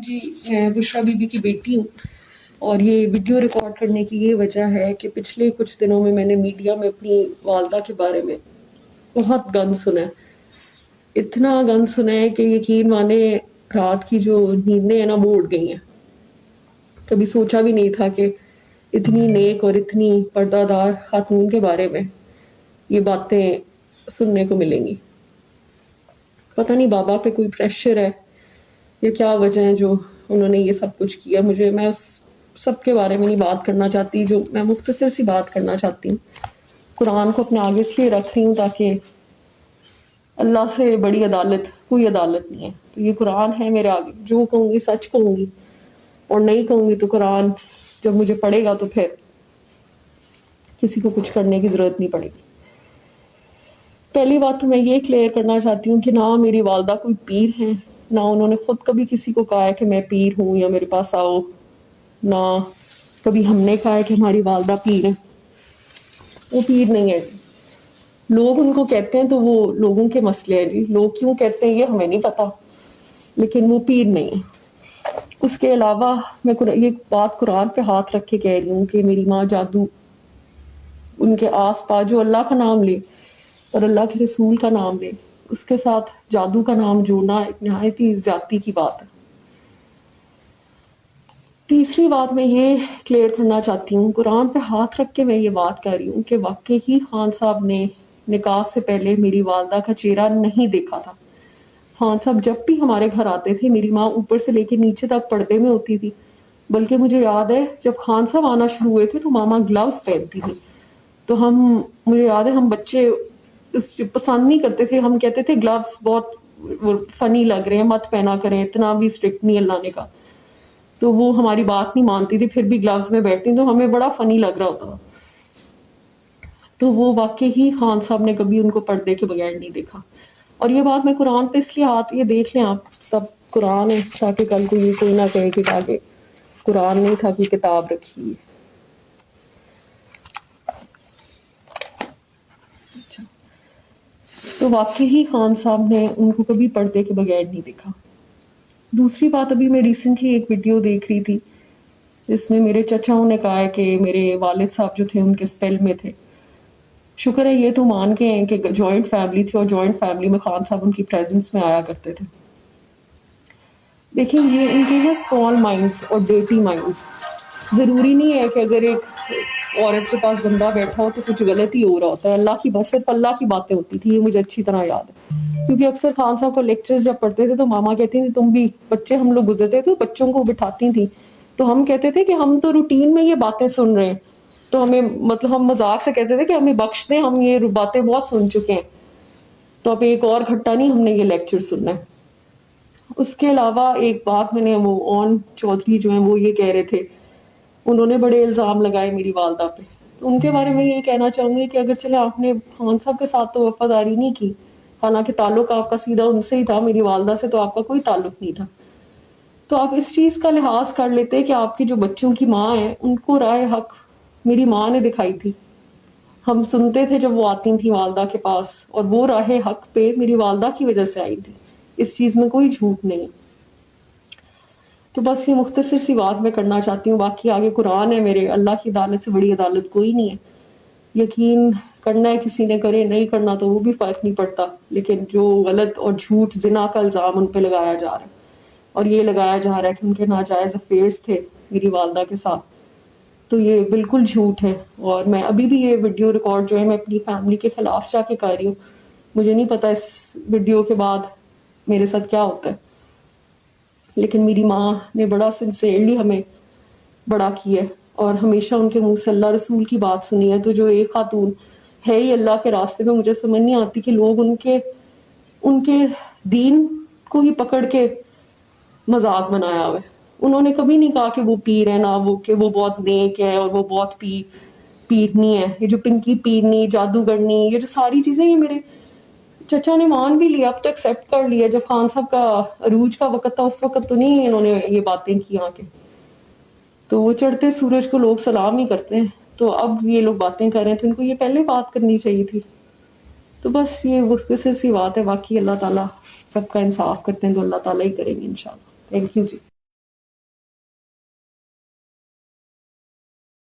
جی میں بشرا be be کی بیٹی ہوں، اور یہ ویڈیو ریکارڈ کرنے کی یہ وجہ ہے کہ پچھلے کچھ دنوں میں نے میڈیا میں اپنی والدہ کے بارے میں بہت گند سنا ہے، اتنا گند سنا ہے کہ یقین مانے رات کی جو نیندیں ہیں نا وہ اڑ گئی ہیں۔ کبھی سوچا بھی نہیں تھا کہ اتنی نیک اور اتنی پردہ دار خاتون کے بارے میں یہ باتیں سننے کو ملیں گی۔ پتہ نہیں بابا پہ کوئی پریشر ہے یا کیا وجہ ہے جو انہوں نے یہ سب کچھ کیا۔ میں اس سب کے بارے میں نہیں بات کرنا چاہتی، جو میں مختصر سی بات کرنا چاہتی ہوں۔ قرآن کو اپنے آگے اس لیے رکھ رہی ہوں تاکہ اللہ سے بڑی عدالت کوئی عدالت نہیں ہے، تو یہ قرآن ہے میرے آگے، جو کہوں گی سچ کہوں گی، اور نہیں کہوں گی تو قرآن جب مجھے پڑھے گا تو پھر کسی کو کچھ کرنے کی ضرورت نہیں پڑے گی۔ پہلی بات تو میں یہ کلیئر کرنا چاہتی ہوں کہ نہ میری والدہ کوئی پیر ہیں، نہ انہوں نے خود کبھی کسی کو کہا ہے کہ میں پیر ہوں یا میرے پاس آؤ، نہ کبھی ہم نے کہا ہے کہ ہماری والدہ پیر ہے۔ وہ پیر نہیں ہے جی، لوگ ان کو کہتے ہیں تو وہ لوگوں کے مسئلے ہیں جی، لوگ کیوں کہتے ہیں یہ ہمیں نہیں پتا، لیکن وہ پیر نہیں ہے۔ اس کے علاوہ میں یہ بات قرآن پہ ہاتھ رکھ کے کہہ رہی ہوں کہ میری ماں جادو ان کے آس پاس جو اللہ کا نام لے اور اللہ کے رسول کا نام لے، اس کے ساتھ جادو کا نام جوڑنا ایک نہایت ہی زیادتی کی بات ہے۔ تیسری بات میں یہ کلیئر کرنا چاہتی ہوں، قرآن پہ ہاتھ رکھ کے میں یہ بات کر رہی ہوں کہ واقعی ہی خان صاحب نے نکاح سے پہلے میری والدہ کا چہرہ نہیں دیکھا تھا۔ خان صاحب جب بھی ہمارے گھر آتے تھے میری ماں اوپر سے لے کے نیچے تک پردے میں ہوتی تھی، بلکہ مجھے یاد ہے جب خان صاحب آنا شروع ہوئے تھے تو ماما گلوز پہنتی تھی، تو مجھے یاد ہے ہم بچے پسند نہیں کرتے تھے، ہم کہتے تھے گلوز بہت فنی لگ رہے ہیں، مت پہنا کریں، اتنا بھی اسٹرکٹ نہیں اللہ نے کہا۔ تو وہ ہماری بات نہیں مانتی تھی، پھر بھی گلوز میں بیٹھتی تو ہمیں بڑا فنی لگ رہا ہوتا۔ تو وہ واقعی ہی خان صاحب نے کبھی ان کو پردے کے بغیر نہیں دیکھا۔ اور یہ بات میں قرآن پہ اس لیے یہ دیکھ لیں آپ سب، قرآن ہے تاکہ کل کو یہ کوئی نہ کہے کہ آگے قرآن نہیں تھا کہ کتاب رکھی ہے۔ تو واقعی ہی خان صاحب نے ان کو کبھی پردے کے بغیر نہیں دیکھا۔ دوسری بات، ابھی میں ریسنٹلی ایک ویڈیو دیکھ رہی تھی جس میں میرے چچاؤں نے کہا ہے کہ میرے والد صاحب جو تھے ان کے اسپیل میں تھے۔ شکر ہے یہ تو مان کے ہیں کہ جوائنٹ فیملی تھی، اور جوائنٹ فیملی میں خان صاحب ان کی پریزنس میں آیا کرتے تھے۔ دیکھیں یہ ان کے نا اسمال مائنڈس اور ڈرٹی مائنڈس، ضروری نہیں ہے کہ اگر ایک عورت کے پاس بندہ بیٹھا ہو تو کچھ غلط ہی ہو رہا ہوتا ہے، اللہ کی بس صرف اللہ کی باتیں ہوتی تھی، یہ مجھے اچھی طرح یاد ہے۔ کیونکہ اکثر خان صاحب کو لیکچرز جب پڑھتے تھے تو ماما کہتی تھی تم بھی بچے، ہم لوگ گزرتے تھے بچوں کو بٹھاتی تھی، تو ہم کہتے تھے کہ ہم تو روٹین میں یہ باتیں سن رہے ہیں، تو ہمیں مطلب ہم مذاق سے کہتے تھے کہ ہمیں بخش دیں، ہم یہ باتیں بہت سن چکے ہیں، تو اب ایک اور گھٹا نہیں، ہم نے یہ لیکچر سننا ہے۔ اس کے علاوہ ایک بات میں نے وہ اون چودھری جو ہیں وہ یہ کہہ رہے تھے، انہوں نے بڑے الزام لگائے میری والدہ پہ، تو ان کے بارے میں یہ کہنا چاہوں گی کہ اگر چلے آپ نے خان صاحب کے ساتھ تو وفاداری نہیں کی، حالانکہ تعلق آپ کا سیدھا ان سے ہی تھا، میری والدہ سے تو آپ کا کوئی تعلق نہیں تھا، تو آپ اس چیز کا لحاظ کر لیتے کہ آپ کی جو بچوں کی ماں ہے ان کو راہ حق میری ماں نے دکھائی تھی۔ ہم سنتے تھے جب وہ آتی تھی والدہ کے پاس، اور وہ راہ حق پہ میری والدہ کی وجہ سے آئی تھی، اس چیز میں کوئی جھوٹ نہیں۔ تو بس یہ مختصر سی بات میں کرنا چاہتی ہوں، باقی آگے قرآن ہے میرے، اللہ کی عدالت سے بڑی عدالت کوئی نہیں ہے۔ یقین کرنا ہے کسی نے کرے، نہیں کرنا تو وہ بھی فرق نہیں پڑتا، لیکن جو غلط اور جھوٹ زنا کا الزام ان پہ لگایا جا رہا ہے، اور یہ لگایا جا رہا ہے کہ ان کے ناجائز افیئرز تھے میری والدہ کے ساتھ، تو یہ بالکل جھوٹ ہے۔ اور میں ابھی بھی یہ ویڈیو ریکارڈ جو ہے میں اپنی فیملی کے خلاف جا کے کر رہی ہوں، مجھے نہیں پتا اس ویڈیو کے بعد میرے ساتھ کیا ہوتا ہے، لیکن میری ماں نے بڑا سنسیئرلی ہمیں بڑا کیا ہے، اور ہمیشہ ان کے منہ سے اللہ رسول کی بات سنی ہے۔ تو جو ایک خاتون ہے ہی اللہ کے راستے میں، مجھے سمجھ نہیں آتی کہ لوگ ان کے دین کو ہی پکڑ کے مذاق بنایا ہوا ہے۔ انہوں نے کبھی نہیں کہا کہ وہ پیر ہے، نہ وہ کہ وہ بہت نیک ہے اور وہ بہت پیرنی ہے۔ یہ جو پنکی پیرنی، جادوگرنی، یہ جو ساری چیزیں یہ میرے چچا نے مان بھی لیا، اب تو ایکسیپٹ کر لیا۔ جب خان صاحب کا عروج کا وقت تھا اس وقت تو نہیں انہوں نے یہ باتیں کی آ کے، تو وہ چڑھتے سورج کو لوگ سلام ہی کرتے ہیں، تو اب یہ لوگ باتیں کر رہے ہیں تو ان کو یہ پہلے بات کرنی چاہیے تھی۔ تو بس یہ مختصر سی بات ہے، باقی اللہ تعالیٰ سب کا انصاف کرتے ہیں تو اللہ تعالیٰ ہی کریں گے انشاءاللہ۔ Thank you G.